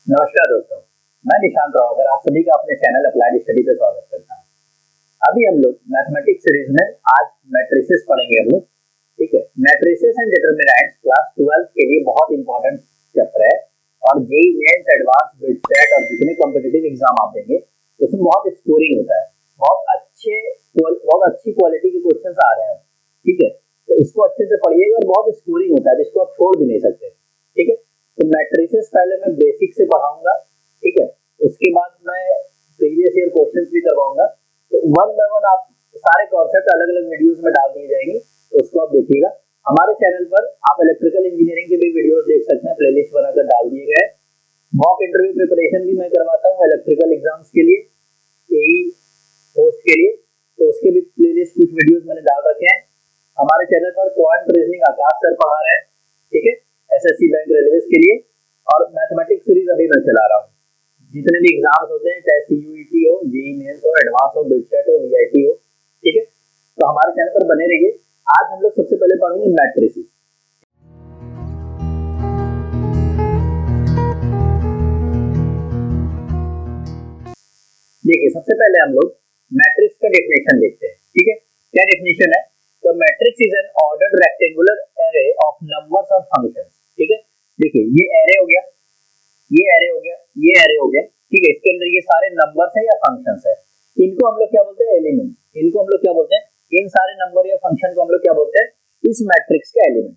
नमस्कार दोस्तों, मैं निशांत रावकर आप सभी का अपने चैनल अप्लाइड स्टडी पे स्वागत करता हूँ। अभी हम लोग मैथमेटिक्स सीरीज में आज मैट्रिसेस पढ़ेंगे हम लोग। ठीक है, मैट्रिसेस एंड डिटरमिनेंट्स क्लास 12 के लिए बहुत इंपॉर्टेंट चैप्टर है और JEE mains advance bit set और जितने कॉम्पिटिटिव एग्जाम आप देंगे उसमें बहुत स्कोरिंग होता है, बहुत अच्छी क्वालिटी के क्वेश्चन आ रहे हैं। ठीक है, तो इसको अच्छे से पढ़िएगा और बहुत स्कोरिंग होता है जिसको आप छोड़ भी नहीं सकते। ठीक है, तो मैट्रिसेस पहले मैं बेसिक से पढ़ाऊंगा। ठीक है, उसके बाद मैं प्रीवियस ईयर क्वेश्चंस भी करवाऊंगा। तो वन बाय वन आप सारे कॉन्सेप्ट अलग अलग वीडियोस में डाल दिए जाएंगे, तो उसको आप देखिएगा। हमारे चैनल पर आप इलेक्ट्रिकल इंजीनियरिंग के भी वीडियोस देख सकते हैं, प्लेलिस्ट बनाकर डाल दिए गए। मॉक इंटरव्यू प्रिपरेशन भी मैं करवाता हूँ इलेक्ट्रिकल एग्जाम्स के लिए, जेईई पोस्ट के लिए, तो उसके भी प्लेलिस्ट कुछ वीडियोस मैंने डाल रखे हैं। हमारे चैनल पर क्वांट रीजनिंग आकाश सर पढ़ा रहे हैं। ठीक है, एसएससी बैंक रेलवे के लिए, और मैथमेटिक्स सीरीज अभी मैं चला रहा हूँ। जितने भी एग्जाम्स होते हैं, चाहे सीयूईटी हो, जेईई मेंस हो, एडवांस हो, बिटसेट हो, वीआईटी हो, ठीक है, तो हमारे चैनल पर बने रहिए। आज हम लोग सबसे पहले पढ़ेंगे मैट्रिसेस। देखिए, सबसे पहले हम लोग मैट्रिक्स का डेफिनेशन देखते हैं। ठीक है, क्या डेफिनेशन है? तो matrix is an ordered rectangular array of numbers और फंक्शंस। ठीक है, देखिए ये एरे हो गया, ये एरे हो गया, ये एरे हो गया। ठीक है, इसके अंदर ये सारे नंबर्स है या फंक्शंस है। इनको हम लोग क्या बोलते हैं? एलिमेंट। इनको हम लोग क्या बोलते हैं? इन सारे नंबर या फंक्शन को हम लोग क्या बोलते हैं? इस मैट्रिक्स का एलिमेंट।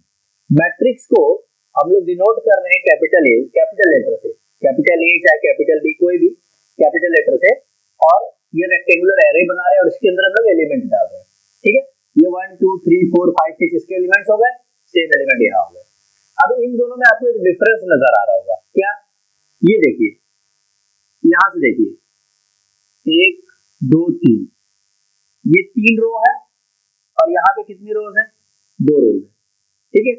मैट्रिक्स को हम लोग डिनोट कर रहे हैं कैपिटल ए, कैपिटल लेटर से, कैपिटल ए चाहे कैपिटल बी, कोई भी कैपिटल लेटर से, और ये रेक्टेंगुलर एरे बना रहे हैं और इसके अंदर हम लोग एलिमेंट डाल रहे हैं। ठीक है, ये 1 2 3 4 5 6 इसके एलिमेंट्स हो गए, सेम एलिमेंट यहाँ हो गए। अब इन दोनों में आपको एक डिफरेंस नजर आ रहा होगा, क्या? ये देखिए, यहां से देखिए, 1 2 3, ये 3 रो है और यहाँ पे कितनी रोज है? 2 रोज है। ठीक है,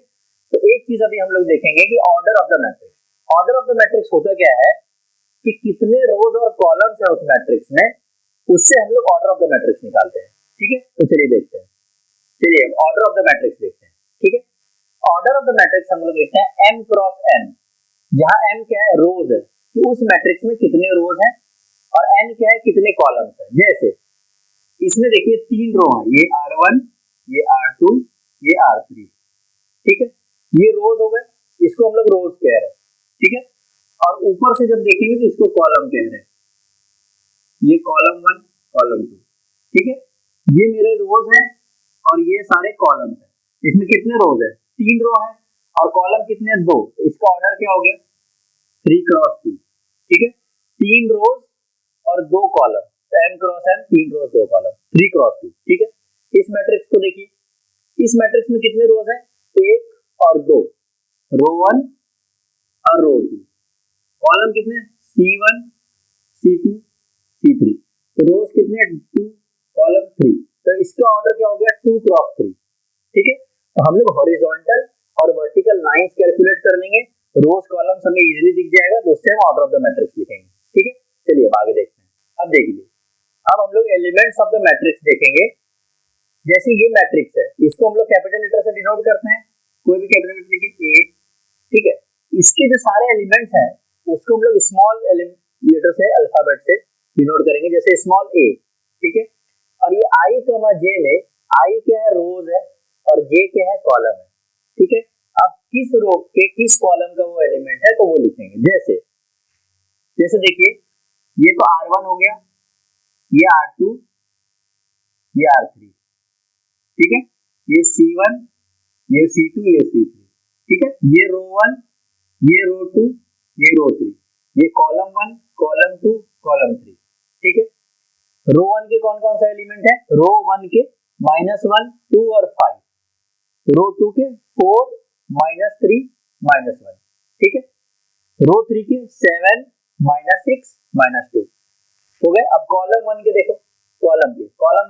तो एक चीज अभी हम लोग देखेंगे कि order of the matrix. Order of the matrix होता क्या है कि कितने रोज और कॉलम्स है उस मैट्रिक्स में, उससे हम लोग ऑर्डर ऑफ द मैट्रिक्स निकालते हैं। ठीक है, तो चलिए देखते हैं। चलिए ऑर्डर ऑफ द मैट्रिक्स देखते हैं। ठीक है, ऑर्डर ऑफ द मैट्रिक्स हम लोग देखते हैं m क्रॉस n, जहां m क्या है? रोज है, कि उस मैट्रिक्स में कितने रोज हैं, और n क्या है? कितने कॉलम्स हैं। जैसे इसमें देखिए 3 रो है, ये R1, ये R2, ये R3। ठीक है, ये रोज हो गए, इसको हम लोग रोज कह रहे हैं। ठीक है, और ऊपर से जब देखेंगे तो इसको कॉलम कह रहे हैं, ये कॉलम 1, कॉलम 2। ठीक है, ये मेरे रोज हैं और ये सारे कॉलम्स हैं। इसमें कितने रोज है? 3 रो है, और कॉलम कितने? 2। तो इसका ऑर्डर क्या हो गया? 3 क्रॉस 2। ठीक है, 3 रोज और 2 कॉलम, m क्रॉस n, 3 रोज 2 कॉलम, 3 क्रॉस 2। ठीक है, इस मैट्रिक्स को देखिए, इस मैट्रिक्स में कितने रोज हैं? 1 और 2, रो 1 और रो 2। कॉलम कितने? C1, C2, C3। तो रोज कितने? 2, कॉलम 3। तो इसका ऑर्डर क्या हो गया? 2 क्रॉस 3। ठीक है, तो हम लोग हॉरिजॉन्टल और वर्टिकल लाइंस कैलकुलेट कर लेंगे, रोज कॉलम्स हमें इजीली दिख जाएगा, तो उससे हम ऑर्डर ऑफ द मैट्रिक्स लिखेंगे। ठीक है, चलिए अब आगे देखते हैं। अब देखिए, अब हम लोग एलिमेंट्स ऑफ द मैट्रिक्स देखेंगे। जैसे ये मैट्रिक्स है, इसको हम लोग कैपिटल लेटर से डिनोट करते हैं, कोई भी कैपिटल लेटर लिखिए A। ठीक है, इसके जो सारे एलिमेंट्स हैं उसको हम लोग स्मॉल लेटर से, अल्फाबेट से डिनोट करेंगे, जैसे स्मॉल a। ठीक है, और ये i कमा j में i क्या है? रोज है, और j क्या है? कॉलम है। ठीक है, अब किस रो के किस कॉलम का वो एलिमेंट है तो वो लिखेंगे। जैसे जैसे देखिए, ये तो R1 हो गया, ये R2, ये R3। ठीक है, ये C1, ये C2, ये C3। ठीक है, ये रो 1, ये रो 2, ये रो 3, ये कॉलम 1, कॉलम 2, कॉलम 3। ठीक है, रो 1 के कौन कौन सा एलिमेंट है? रो 1 के -1, 2 और 5, रो 2 के 4, -3, -1। ठीक है, रो 3 के 7, -6, -2 हो गए। अब कॉलम 1 के देखो, कॉलम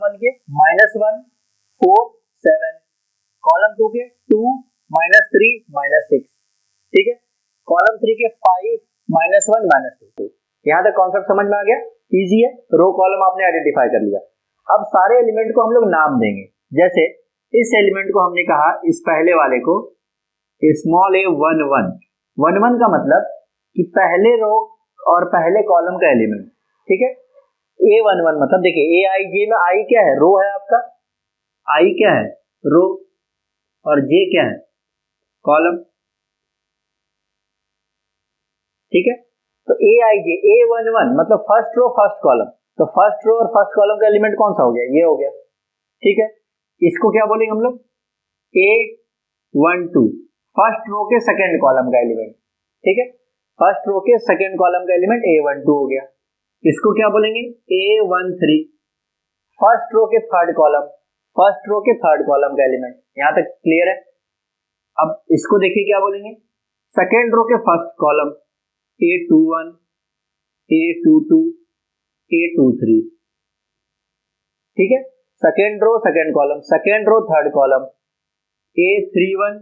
1 के -1, 4, 7, कॉलम 2 के 2, -3, -6। ठीक है, कॉलम 3 के 5, -1, -2। यहाँ तक कॉन्सेप्ट समझ में आ गया? इजी है, रो कॉलम आपने आइडेंटिफाई कर लिया। अब सारे एलिमेंट को हम लोग नाम देंगे। जैसे इस एलिमेंट को हमने कहा, इस पहले वाले को स्मॉल a 1 1 1 1 का मतलब कि पहले रो और पहले कॉलम का एलिमेंट, ठीक है। A11 मतलब देखिए AIJ में आई क्या है, रो है आपका, आई क्या है, रो, और जे क्या है, कॉलम, ठीक है। तो AIJ A11 मतलब फर्स्ट रो फर्स्ट कॉलम, तो फर्स्ट रो और फर्स्ट कॉलम का एलिमेंट कौन सा हो गया, ये हो गया, ठीक है। इसको क्या बोलेंगे हम लोग, A12 फर्स्ट रो के सेकंड कॉलम का एलिमेंट, ठीक है। फर्स्ट रो के सेकंड कॉलम का एलिमेंट A12 हो गया। इसको क्या बोलेंगे, A13 फर्स्ट रो के थर्ड कॉलम, फर्स्ट रो के थर्ड कॉलम का एलिमेंट। यहां तक क्लियर है। अब इसको देखिए क्या बोलेंगे, सेकेंड रो के first column A21 A22 A23, ठीक है। Second row second column, second row third column A31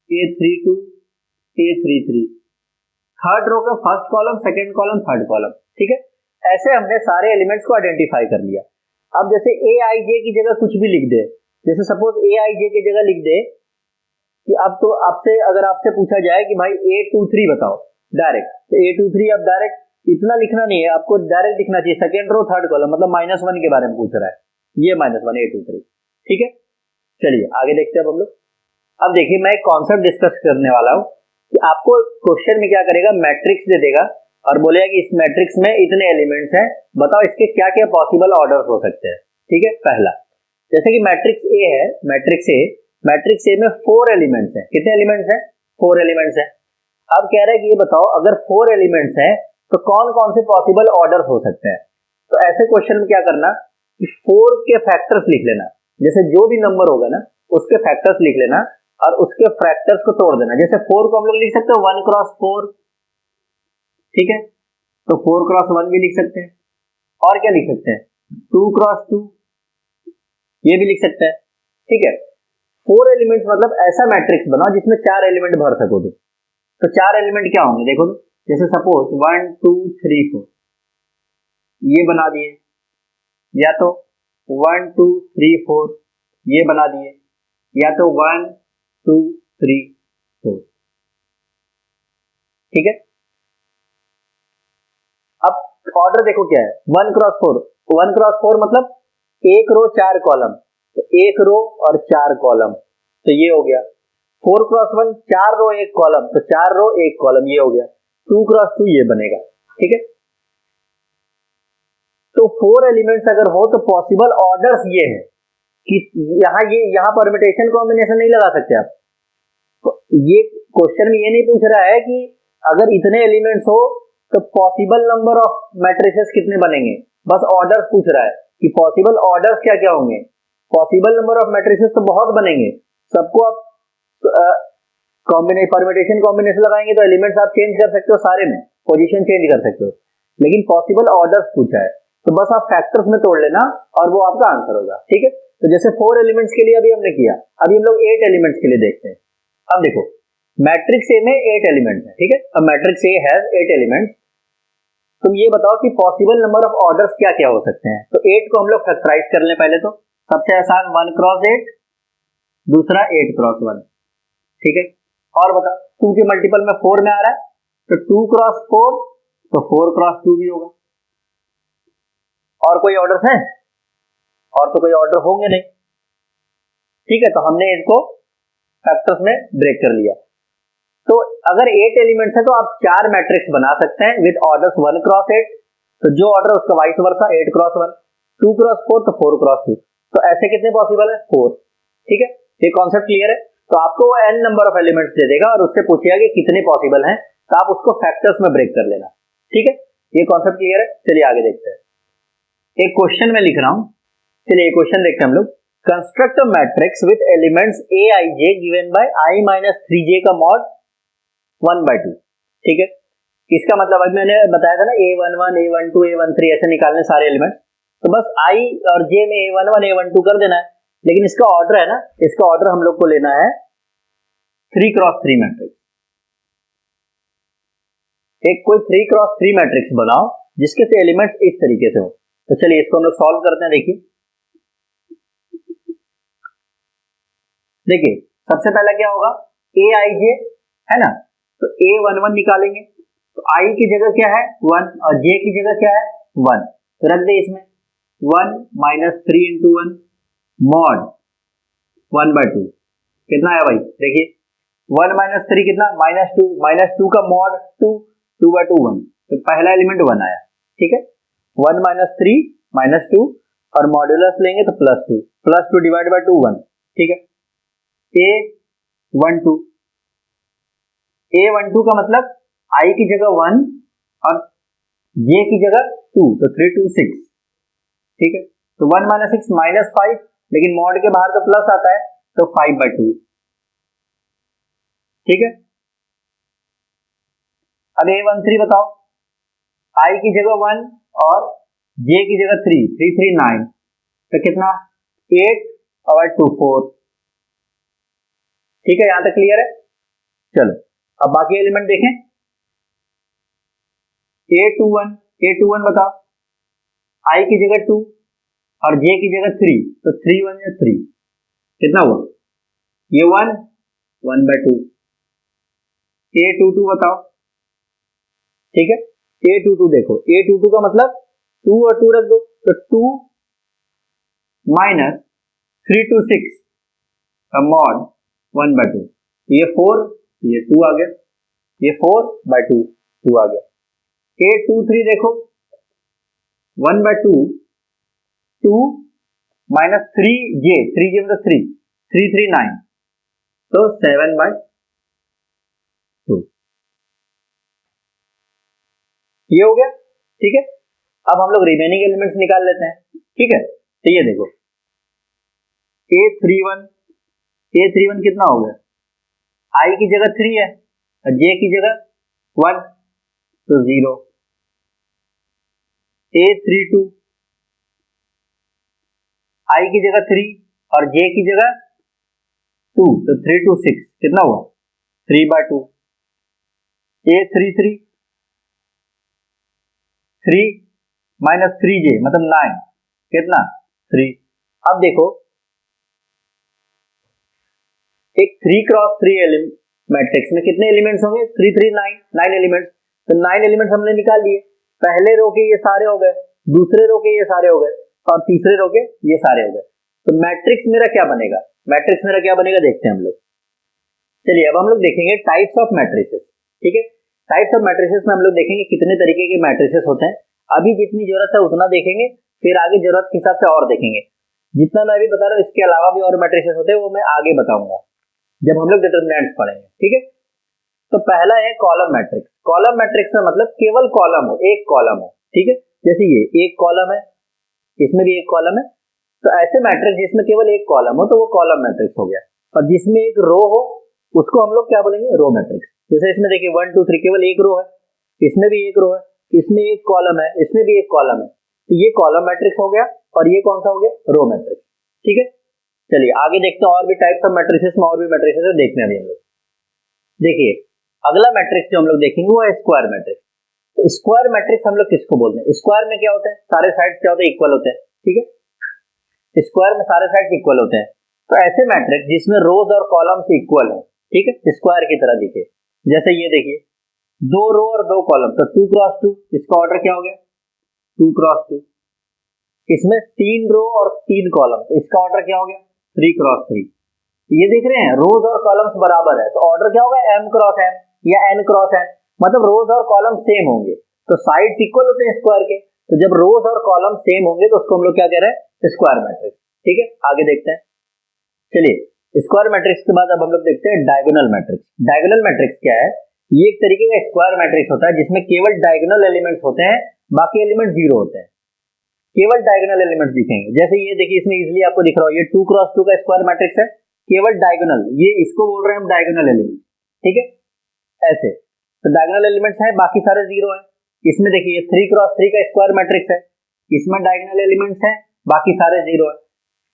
A32 A33, third row का first column second column third column, ठीक है। ऐसे हमने सारे एलिमेंट्स को आइडेंटिफाई कर लिया। अब जैसे AIJ की जगह कुछ भी लिख दे, जैसे सपोज AIJ की जगह लिख दे कि अब तो आपसे अगर आपसे पूछा जाए कि भाई A23 बताओ डायरेक्ट, तो A23 अब डायरेक्ट इतना लिखना नहीं है, आपको डायरेक्ट लिखना चाहिए सेकेंड रो थर्ड कॉलम, मतलब -1 के बारे में पूछ रहा है, ये -1 A23, ठीक है। चलिए आगे देखते हैं अब हम लोग। अब देखिए मैं एक कॉन्सेप्ट डिस्कस करने वाला हूं कि आपको क्वेश्चन में क्या करेगा, मैट्रिक्स दे देगा और बोलेगा कि इस मैट्रिक्स में इतने एलिमेंट्स हैं, बताओ इसके क्या क्या पॉसिबल ऑर्डर्स हो सकते हैं, ठीक है। पहला जैसे कि मैट्रिक्स ए है, मैट्रिक्स ए में 4 एलिमेंट्स हैं, कितने एलिमेंट्स हैं, 4 एलिमेंट्स हैं। अब कह रहा है कि ये बताओ अगर 4 एलिमेंट्स हैं तो कौन कौन से पॉसिबल ऑर्डर्स हो सकते हैं। तो ऐसे क्वेश्चन में क्या करना कि 4 के फैक्टर्स लिख लेना, जैसे जो भी नंबर होगा ना उसके फैक्टर्स लिख लेना और उसके फैक्टर्स को तोड़ देना। जैसे 4 को हम लोग लिख सकते हैं 1 क्रॉस 4, ठीक है, तो 4 क्रॉस 1 भी लिख सकते हैं, और क्या लिख सकते हैं 2 क्रॉस 2, ये भी लिख सकते हैं, ठीक है। 4 एलिमेंट्स मतलब ऐसा मैट्रिक्स बनाओ जिसमें 4 एलिमेंट भर सको तुम। तो 4 एलिमेंट क्या होंगे देखो तो, जैसे सपोज 1 2 3 4 ये बना दिए, या तो 1 2 3 4 ये बना दिए, या तो 1 2 3 4, ठीक है। अब ऑर्डर देखो क्या है, 1 क्रॉस 4, 1 क्रॉस 4 मतलब एक रो 4 कॉलम, तो एक रो और 4 कॉलम, तो ये हो गया। 4 क्रॉस 1 4 रो 1 कॉलम, तो 4 रो 1 कॉलम, ये हो गया। 2 क्रॉस 2 ये बनेगा, ठीक है। तो 4 एलिमेंट्स अगर हो तो पॉसिबल ऑर्डर्स ये है कि यहाँ परमिटेशन कॉम्बिनेशन नहीं लगा सकते आप। तो ये क्वेश्चन में ये नहीं पूछ रहा है कि अगर इतने एलिमेंट्स हो तो पॉसिबल नंबर ऑफ मैट्रिसेस कितने बनेंगे, बस ऑर्डर्स पूछ रहा है कि पॉसिबल ऑर्डर्स क्या क्या होंगे। पॉसिबल नंबर ऑफ मैट्रिसेस तो बहुत बनेंगे, सबको आप परमिटेशन कॉम्बिनेशन लगाएंगे तो एलिमेंट्स आप चेंज कर सकते हो, सारे में पोजीशन चेंज कर सकते हो, लेकिन पॉसिबल ऑर्डर्स पूछा है तो बस आप फैक्टर्स में तोड़ लेना और वो आपका आंसर होगा, ठीक है। तो जैसे 4 एलिमेंट्स के लिए अभी हमने किया, अभी हम लोग 8 एलिमेंट्स के लिए देखते हैं। अब देखो मैट्रिक्स ए में 8 एलिमेंट्स हैं, ठीक है। अब मैट्रिक्स ए हैज 8 एलिमेंट्स, तुम ये बताओ कि पॉसिबल नंबर ऑफ ऑर्डर्स क्या क्या हो सकते हैं। तो 8 को हम लोग फैक्टराइज कर लें पहले, तो सबसे आसान 1 क्रॉस 8, दूसरा 8 क्रॉस 1, ठीक है। और बता 2 के मल्टीपल में 4 में आ रहा है, तो 2 क्रॉस 4, तो 4 क्रॉस 2 भी होगा। और कोई ऑर्डर है, और तो कोई ऑर्डर होंगे नहीं, ठीक है। तो हमने इसको फैक्टर्स में ब्रेक कर लिया। तो अगर 8 एलिमेंट्स है तो आप 4 मैट्रिक्स बना सकते हैं विद ऑर्डर्स 1 क्रॉस 8, तो जो ऑर्डर उसका वाइस वर्सा 8 क्रॉस 1, 2 क्रॉस 4 तो 4 क्रॉस 2, तो ऐसे कितने पॉसिबल है 4, ठीक है। ये कॉन्सेप्ट क्लियर है। तो आपको वो n number of elements they देगा और उससे पूछेगा कि कितने पॉसिबल हैं, तो आप उसको फैक्टर्स में ब्रेक कर लेना, ठीक है। ये कॉन्सेप्ट क्लियर है। चलिए आगे देखते हैं। एक क्वेश्चन में लिख रहा हूं, चलिए क्वेश्चन देखते हैं हम लोग। Construct a matrix with elements aij given by i-3j का मॉड 1/2, ठीक है। इसका मतलब अभी मैंने बताया था ना a11 a12 a13 ऐसे निकालने सारे एलिमेंट, तो बस i और j में a11 a12 कर देना है, लेकिन इसका ऑर्डर है ना, इसका ऑर्डर हम लोग को लेना है 3 क्रॉस 3 मैट्रिक्स। एक कोई 3 क्रॉस 3 मैट्रिक्स बनाओ जिसके से एलिमेंट्स इस तरीके से हो। तो चलिए इसको हम लोग सॉल्व करते हैं। देखिए सबसे पहला क्या होगा, aij है ना, तो a11 निकालेंगे, तो आई की जगह क्या है 1 और जे की जगह क्या है 1, तो रख दे इसमें 1 माइनस 3 इंटू 1 मॉड 1/2 कितना है भाई, देखिए 1 माइनस 3 कितना माइनस टू का मॉड 2 2/2 1, तो पहला एलिमेंट 1 आया, ठीक है। 1 माइनस 3 माइनस 2 और मॉड्यूलस लेंगे तो प्लस टू डिवाइड बाय 2 1, ठीक है। A12 का मतलब आई की जगह 1 और जे की जगह 2, तो 3 2 6, ठीक है। तो 1 माइनस 6 माइनस 5, लेकिन मॉड के बाहर तो प्लस आता है तो 5/2, ठीक है। अब A13 बताओ, आई की जगह 1 और जे की जगह 3 3 3 9, तो कितना 8/2 4, ठीक है, यहां तक क्लियर है। चलो अब बाकी एलिमेंट देखें। A21 बताओ, आई की जगह 2 और जे की जगह 3, तो 3 1 या 3, कितना हुआ ये 1 1/2। A22 बताओ, ठीक है। A22 देखो, A22 का मतलब 2 और 2 रख दो, तो 2 माइनस 3 2 6 का मॉड 1/2, ये 4 ये 2 आ गया, ये 4/2 2 आ गया। A23 देखो 1/2 2 माइनस 3j मतलब 3 3 3 9, तो 7/2, ये हो गया, ठीक है। अब हम लोग रिमेनिंग एलिमेंट्स निकाल लेते हैं, ठीक है। तो ये देखो A31 कितना हो गया, आई की जगह 3 है और जे की जगह 1, तो 0। A32 आई की जगह 3 और जे की जगह 2, तो 3 2 6, कितना हुआ 3/2। A33 3 माइनस 3j मतलब 9, कितना 3। अब देखो एक 3 क्रॉस 3 मैट्रिक्स में कितने एलिमेंट्स होंगे 3 3 9 एलिमेंट्स, तो 9 एलिमेंट्स हमने निकाल लिए। पहले रो के ये सारे हो गए, दूसरे रो के ये सारे हो गए और तीसरे रो के ये सारे हो गए, तो मैट्रिक्स मेरा क्या बनेगा, देखते हैं हम लोग। चलिए अब हम लोग देखेंगे टाइप्स ऑफ मैट्रिसेस, ठीक है। टाइप्स ऑफ मैट्रिसेस में हम लोग देखेंगे कितने तरीके के मैट्रिसेस होते हैं। अभी जितनी जरूरत है उतना देखेंगे, फिर आगे जरूरत के हिसाब से और देखेंगे। जितना मैं अभी बता रहा हूँ इसके अलावा भी और मैट्रिसेस होते हैं, वो मैं आगे बताऊंगा जब हम लोग डिटरमिनेंट्स पढ़ेंगे, ठीक है। तो पहला है कॉलम मैट्रिक्स। कॉलम मैट्रिक्स में मतलब केवल कॉलम हो, एक कॉलम हो, ठीक है। जैसे ये एक कॉलम है, इसमें भी एक कॉलम है, तो ऐसे मैट्रिक्स जिसमें केवल एक कॉलम हो तो वो कॉलम मैट्रिक्स हो गया। और जिसमें एक रो हो उसको हम लोग क्या बोलेंगे, रो मैट्रिक्स। जैसे इसमें देखिए 1 2 3 केवल एक रो है, इसमें भी एक रो है, इसमें एक कॉलम है, इसमें भी एक कॉलम है, तो ये कॉलम मैट्रिक्स हो गया। और ये कौन सा हो गया, रो मैट्रिक्स, ठीक है। चलिए आगे देखते हैं और भी टाइप्स ऑफ मैट्रिसेस में, और भी मैट्रिसेस है देखने अभी हम लोग। देखिए अगला मैट्रिक्स जो हम लोग देखेंगे वो है स्क्वायर मैट्रिक्स। तो स्क्वायर मैट्रिक्स हम लोग किसको बोलते हैं, स्क्वायर में क्या होता है, सारे साइड्स क्या होते हैं, इक्वल होते हैं, ठीक है। स्क्वायर में सारे साइड्स इक्वल होते हैं, तो ऐसे मैट्रिक्स जिसमें रोज और कॉलम्स इक्वल हो, ठीक है, स्क्वायर की तरह दिखे। जैसे ये देखिए 2 रो और 2 कॉलम, तो 2 क्रॉस 2, इसका ऑर्डर क्या हो गया 2 क्रॉस 2। इसमें 3 रो और 3 कॉलम, तो इसका ऑर्डर क्या हो गया 3 क्रॉस 3। ये देख रहे हैं रोज और कॉलम्स बराबर है, तो ऑर्डर क्या होगा m क्रॉस n या n क्रॉस n, मतलब रोज और कॉलम सेम होंगे, तो साइड्स इक्वल होते हैं स्क्वायर के। तो जब रोज और कॉलम सेम होंगे तो उसको हम लोग क्या कह रहे हैं, स्क्वायर मैट्रिक्स, ठीक है। आगे देखते हैं, चलिए स्क्वायर मैट्रिक्स के बाद अब हम लोग देखते हैं डायगोनल मैट्रिक्स। डायगोनल मैट्रिक्स क्या है, ये एक तरीके का स्क्वायर मैट्रिक्स होता है जिसमें केवल डायगोनल एलिमेंट्स होते हैं, बाकी एलिमेंट जीरो होते हैं, केवल डायगोनल एलिमेंट्स दिखेंगे। जैसे ये देखिए इसमें इजीली आपको दिख रहा हो, ये 2 क्रॉस 2 का स्क्वायर मैट्रिक्स है, केवल डायगोनल, ये इसको बोल रहे हैं हम डायगोनल एलिमेंट, ठीक है। ऐसे तो डायगोनल एलिमेंट्स हैं, बाकी सारे जीरो हैं। इसमें देखिए 3 क्रॉस 3 का स्क्वायर मैट्रिक्स है, इसमें डायगोनल एलिमेंट्स हैं, बाकी सारे जीरो है।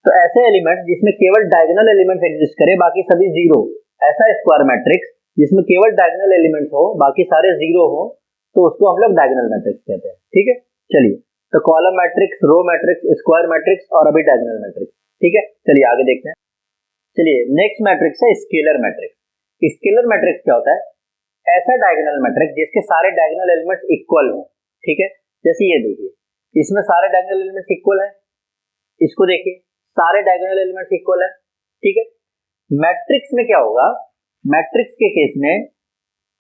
तो ऐसे एलिमेंट्स जिसमें केवल डायगोनल एलिमेंट्स एग्जिस्ट करे, बाकी सभी जीरो, ऐसा स्क्वायर मैट्रिक्स जिसमें केवल डायगोनल एलिमेंट्स हो, बाकी सारे जीरो हो, तो उसको हम लोग डायगोनल मैट्रिक्स कहते हैं, ठीक है। चलिए तो column matrix, row matrix, square matrix और अभी डायगोनल मैट्रिक्स, ठीक है। चलिए आगे देखते हैं। चलिए नेक्स्ट मैट्रिक्स है स्केलर मैट्रिक्स। स्केलर मैट्रिक्स क्या होता है, ऐसा डायगोनल मैट्रिक्स जिसके सारे डायगोनल एलिमेंट्स इक्वल हो, ठीक है। जैसे ये देखिए, इसमें सारे डायगोनल एलिमेंट्स इक्वल है, इसको देखिए सारे डायगोनल एलिमेंट्स इक्वल है, ठीक है। मैट्रिक्स में क्या होगा, मैट्रिक्स के केस में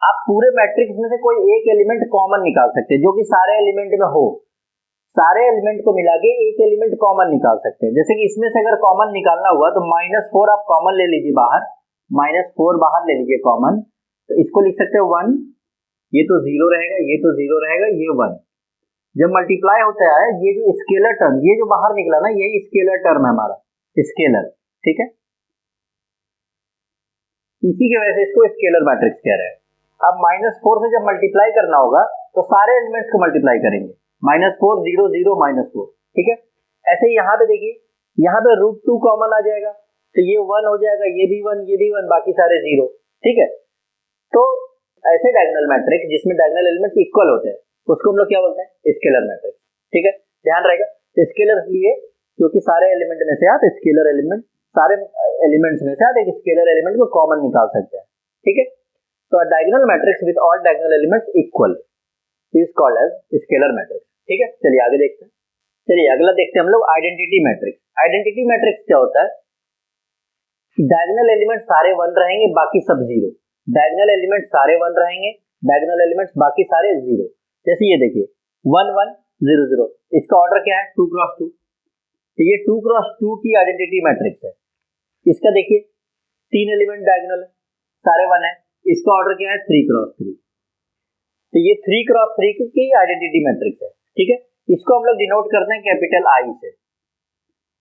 आप पूरे मैट्रिक्स में से कोई एक एलिमेंट कॉमन निकाल सकते हैं जो कि सारे एलिमेंट में हो, सारे एलिमेंट को मिला के एक एलिमेंट कॉमन निकाल सकते हैं। जैसे कि इसमें से अगर कॉमन निकालना हुआ तो -4 आप कॉमन ले लीजिए बाहर, -4 बाहर ले लीजिए कॉमन, तो इसको लिख सकते हैं 1, ये तो 0 रहेगा, ये तो 0 रहेगा, ये 1। जब मल्टीप्लाई होता है ये जो स्केलर टर्म, ये जो बाहर निकला ना, यही स्केलर टर्म है हमारा, स्केलर, ठीक है। इसी की वजह से इसको स्केलर मैट्रिक्स कह रहे हैं। अब -4 से जब मल्टीप्लाई करना होगा तो सारे एलिमेंट्स को मल्टीप्लाई करेंगे, -4 0 0 -4, ठीक है। ऐसे ही यहाँ पे देखिए, यहाँ पे √2 कॉमन आ जाएगा तो ये 1 हो जाएगा, ये भी 1, ये भी 1, बाकी सारे 0, ठीक है। तो ऐसे डायगोनल मैट्रिक्स जिसमें डायगोनल एलिमेंट्स इक्वल होते हैं उसको हम लोग क्या बोलते हैं, स्केलर मैट्रिक्स, ठीक है। ध्यान रहेगा, स्केलर इसलिए क्योंकि सारे एलिमेंट में से आप स्केलर एलिमेंट, सारे एलिमेंट्स में से आप एक स्केलर एलिमेंट को कॉमन निकाल सकते हैं, ठीक है। तो a diagonal matrix with all diagonal elements equal is called as scalar matrix, ठीक है। चलिए आगे देखते हैं। चलिए अगला देखते हैं हम लोग आइडेंटिटी मैट्रिक्स। आइडेंटिटी मैट्रिक्स क्या होता है, डायगोनल एलिमेंट सारे 1 रहेंगे, बाकी सब 0, डायगोनल एलिमेंट सारे 1 रहेंगे, डायगोनल एलिमेंट्स बाकी सारे 0। जैसे ये देखिए 1 1 0 0, इसका ऑर्डर क्या है 2 क्रॉस 2, तो ये 2 क्रॉस 2 की आइडेंटिटी मैट्रिक्स है। इसका देखिए 3 एलिमेंट डायगोनल है, सारे 1 है, इसका ऑर्डर क्या है 3 क्रॉस 3, तो ये 3 क्रॉस 3 की आइडेंटिटी मैट्रिक्स है, ठीक है। इसको हम लोग डिनोट करते हैं कैपिटल आई से,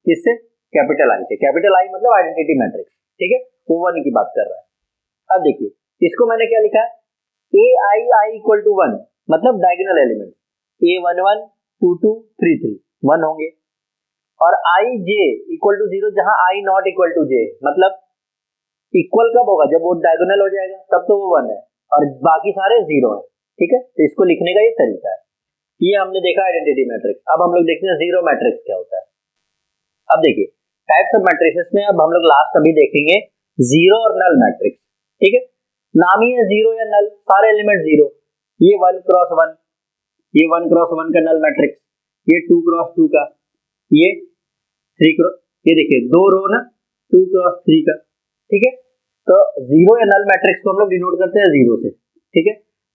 किससे, कैपिटल आई से। कैपिटल आई मतलब आइडेंटिटी मैट्रिक्स, ठीक है, वो 1 की बात कर रहा है। अब देखिए इसको मैंने क्या लिखा है, ए आई आई इक्वल टू 1 मतलब डायगोनल एलिमेंट, ए 1 1 2 2 3 3 1 होंगे, और आई जे इक्वल टू 0 जहां आई नॉट इक्वल टू जे, मतलब इक्वल कब होगा, जब वो डायगोनल हो जाएगा तब तो वो 1 है और बाकी सारे 0 है, ठीक है। तो इसको लिखने का ये तरीका है, ये हमने देखा आइडेंटिटी मैट्रिक्स। अब हम लोग देखते हैं जीरो मैट्रिक्स क्या होता है। अब देखिए टाइप्स ऑफ मैट्रिसेस में अब हम लोग लास्ट अभी देखेंगे जीरो और नल मैट्रिक्स, ठीक है। नाम ही है जीरो या नल, सारे एलिमेंट 0, ये 1 क्रॉस 1, ये 1 क्रॉस 1 का नल मैट्रिक्स, ये 2 क्रॉस 2 का, ये 3 क्रॉस, ये देखिए 2 रो ना 2 क्रॉस 3 का, ठीक है। तो जीरो या नल मैट्रिक्स को हम लोग डिनोट करते हैं 0 से, ठीक है।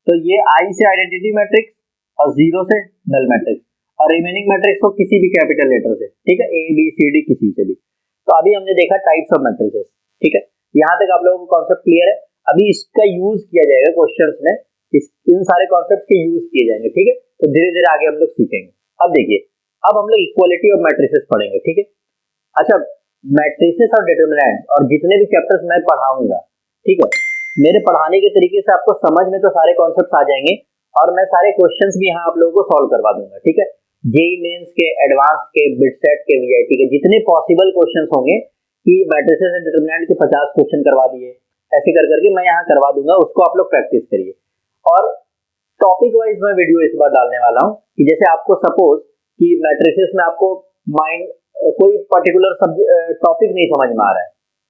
तो ये आई से आइडेंटिटी मैट्रिक्स और 0 से नल मैट्रिक्स, और रिमेनिंग मैट्रिक्स को किसी भी कैपिटल लेटर से, ठीक है, ए बी सी डी किसी से भी। तो अभी हमने देखा टाइप्स ऑफ मैट्रिसेस, ठीक है। यहाँ तक आप लोगों को कॉन्सेप्ट क्लियर है। अभी इसका यूज किया जाएगा क्वेश्चंस में, इन सारे कॉन्सेप्ट के यूज किए जाएंगे, ठीक है। तो धीरे धीरे आगे हम लोग सीखेंगे। अब देखिए, अब हम लोग इक्वालिटी ऑफ मैट्रिसेस पढ़ेंगे, ठीक है। अच्छा, मैट्रिसेस और डिटरमिनेंट और जितने भी चैप्टर्स मैं पढ़ाऊंगा, ठीक है, मेरे पढ़ाने के तरीके से आपको समझ में तो सारे कॉन्सेप्ट्स आ जाएंगे और मैं सारे क्वेश्चंस भी यहाँ आप लोगों को सॉल्व करवा दूंगा, ठीक है। जेई मेंस के, एडवांस के, बिटसेट के, वीआईटी के जितने पॉसिबल क्वेश्चंस होंगे कि मैट्रिसेस एंड डिटरमिनेंट के 50 क्वेश्चन करवा दिए, ऐसे कर करके मैं यहाँ करवा दूंगा, उसको आप लोग प्रैक्टिस करिए। और टॉपिक वाइज मैं वीडियो इस बार डालने वाला हूँ कि जैसे आपको सपोज कि मैट्रिसेस में आपको माइंड कोई पर्टिकुलर टॉपिक नहीं समझ में आ रहा है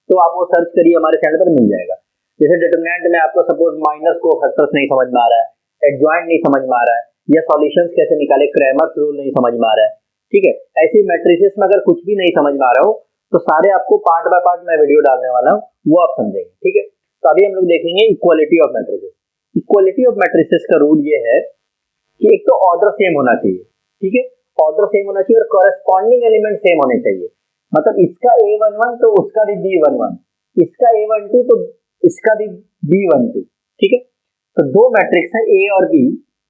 तो आप वो सर्च करिए, हमारे चैनल पर मिल जाएगा। जैसे डिटरमिनेंट में आपको सपोज माइनस को फैक्टर्स नहीं समझ में आ रहा है, एडजॉइंट नहीं समझ में आ रहा है, या सॉल्यूशंस कैसे निकाले, क्रैमर्स रूल नहीं समझ में आ रहा है, ठीक है। ऐसी मैट्रिसेस में अगर कुछ भी नहीं समझ में आ रहा हो तो सारे आपको पार्ट बाय पार्ट मैं वीडियो डालने वाला हूँ, वो आप समझेंगे, ठीक है। तो अभी हम लोग देखेंगे equality of matrices. Equality of matrices का रूल ये है कि एक तो ऑर्डर सेम होना चाहिए, ठीक है, ऑर्डर सेम होना चाहिए और कॉरेस्पॉन्डिंग एलिमेंट सेम होने चाहिए। मतलब इसका A11 तो उसका भी B11, इसका A12 तो इसका भी B12, ठीक है। तो दो मैट्रिक्स है A और B,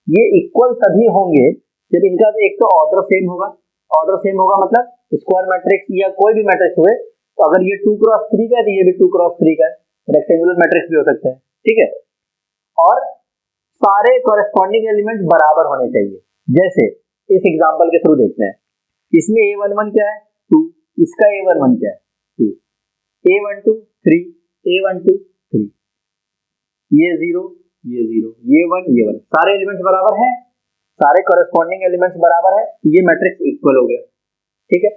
ये इक्वल तभी होंगे जब इनका एक तो ऑर्डर सेम होगा, ऑर्डर सेम होगा मतलब स्क्वायर मैट्रिक्स या कोई भी मैट्रिक्स हुए, तो अगर ये 2 क्रॉस 3 का है तो ये भी 2 क्रॉस 3 का है, रेक्टेंगुलर मैट्रिक्स भी हो सकते हैं, ठीक है। और सारे कॉरेस्पॉन्डिंग एलिमेंट बराबर होने चाहिए। जैसे इस एग्जांपल के थ्रू देखते हैं, इसमें A11 क्या है 2, इसका A11 क्या है 2, A12 3, A12 3, ये 0, ये 0, ये 1, ये 1, सारे एलिमेंट्स बराबर हैं, सारे कॉरेस्पॉन्डिंग एलिमेंट्स बराबर है, ये मैट्रिक्स इक्वल हो गया, ठीक है।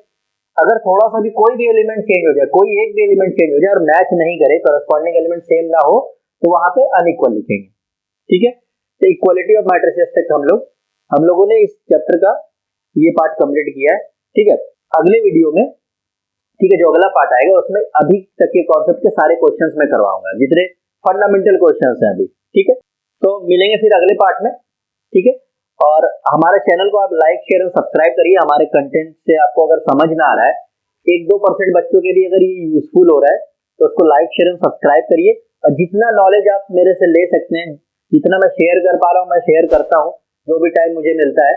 अगर थोड़ा सा भी कोई भी एलिमेंट चेंज हो जाए, कोई एक भी एलिमेंट चेंज हो जाए और मैच नहीं करे, कॉरेस्पॉन्डिंग एलिमेंट सेम ना हो, तो वहां पे अनइक्वल लिखेंगे, ठीक है। तो इक्वालिटी ऑफ मैट्रिसेस तक हम लोगों ने इस चैप्टर का ये पार्ट कंप्लीट किया है। ठीक है, अगले वीडियो में, ठीक है, जो अगला पार्ट आएगा उसमें अभी तक के कॉन्सेप्ट के सारे क्वेश्चंस मैं करवाऊंगा, जितने फंडामेंटल क्वेश्चंस हैं अभी। ठीक है, तो मिलेंगे फिर अगले पार्ट में। ठीक है, और हमारे चैनल को आप लाइक शेयर और सब्सक्राइब करिए। हमारे कंटेंट से आपको अगर समझ ना आ रहा है, 1-2% बच्चों के लिए अगर ये यूजफुल हो रहा है तो उसको लाइक शेयर और सब्सक्राइब करिए। और जितना नॉलेज आप मेरे से ले सकते हैं, जितना मैं शेयर कर पा रहा हूँ मैं शेयर करता हूँ, जो भी टाइम मुझे मिलता है,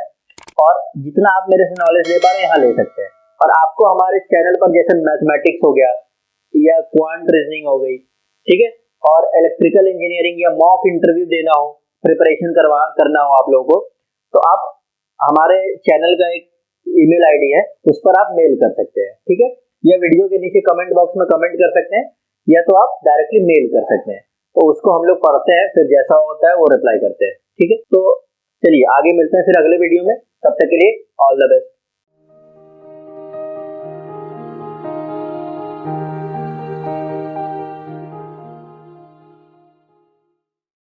और जितना आप मेरे से नॉलेज ले पा रहे हैं यहाँ ले सकते हैं। और आपको हमारे चैनल पर जैसे मैथमेटिक्स हो गया या क्वांट रीजनिंग हो गई, ठीक है, और इलेक्ट्रिकल इंजीनियरिंग या मॉक इंटरव्यू देना हो, प्रिपरेशन करना हो आप लोगों को, तो आप हमारे चैनल का एक ईमेल आईडी है, उस पर आप मेल कर सकते हैं। ठीक है, या वीडियो के नीचे कमेंट बॉक्स में कमेंट कर सकते हैं, या तो आप डायरेक्टली मेल कर सकते हैं, तो उसको हम लोग पढ़ते हैं, फिर जैसा होता है वो रिप्लाई करते हैं। ठीक है, तो चलिए आगे मिलते हैं फिर अगले वीडियो में। तब तक के लिए ऑल द बेस्ट।